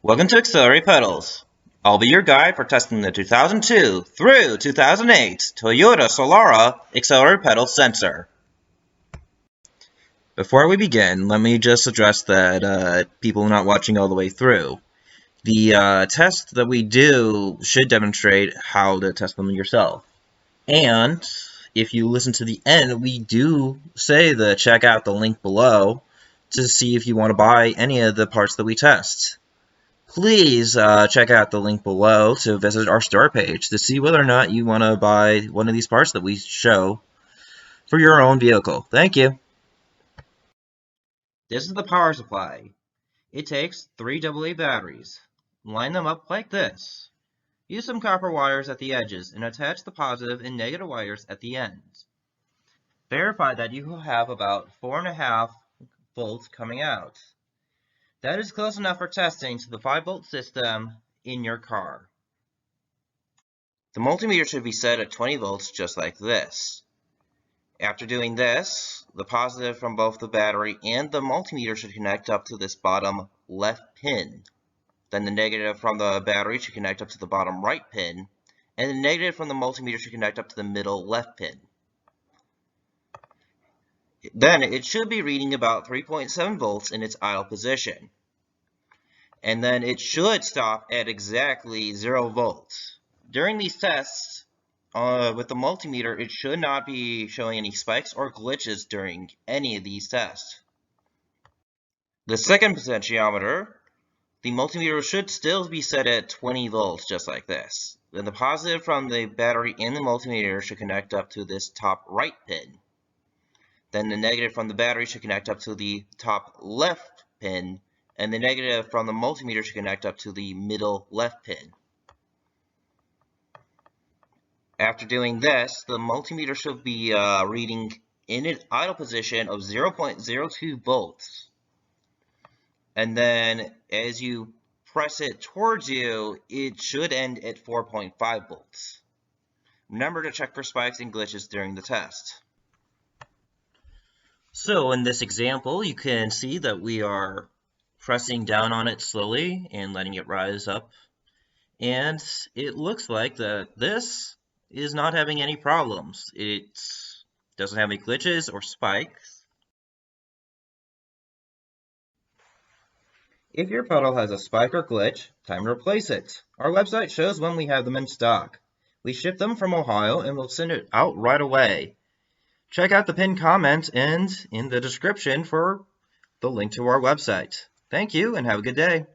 Welcome to Accelerator Pedals. I'll be your guide for testing the 2002 through 2008 Toyota Solara Accelerator Pedal sensor. Before we begin, let me just address that people not watching all the way through. The test that we do should demonstrate how to test them yourself. And if you listen to the end, we do say to check out the link below to see if you want to buy any of the parts that we test. Please check out the link below to visit our store page to see whether or not you want to buy one of these parts that we show for your own vehicle. Thank you. This is the power supply. It takes 3 AA batteries. Line them up like this. Use some copper wires at the edges and attach the positive and negative wires at the ends. Verify that you will have about 4.5 volts coming out. That is close enough for testing to the 5-volt system in your car. The multimeter should be set at 20 volts just like this. After doing this, the positive from both the battery and the multimeter should connect up to this bottom left pin. Then the negative from the battery should connect up to the bottom right pin, and the negative from the multimeter should connect up to the middle left pin. Then it should be reading about 3.7 volts in its idle position. And then it should stop at exactly 0 volts. During these tests, with the multimeter, it should not be showing any spikes or glitches during any of these tests. The second potentiometer, the multimeter should still be set at 20 volts, just like this. Then the positive from the battery and the multimeter should connect up to this top right pin. Then the negative from the battery should connect up to the top left pin, and the negative from the multimeter should connect up to the middle left pin. After doing this, the multimeter should be reading in an idle position of 0.02 volts. And then as you press it towards you, it should end at 4.5 volts. Remember to check for spikes and glitches during the test. So in this example, you can see that we are pressing down on it slowly and letting it rise up. And it looks like that this is not having any problems. It doesn't have any glitches or spikes. If your pedal has a spike or glitch, time to replace it. Our website shows when we have them in stock. We ship them from Ohio and we'll send it out right away. Check out the pinned comment and in the description for the link to our website. Thank you and have a good day.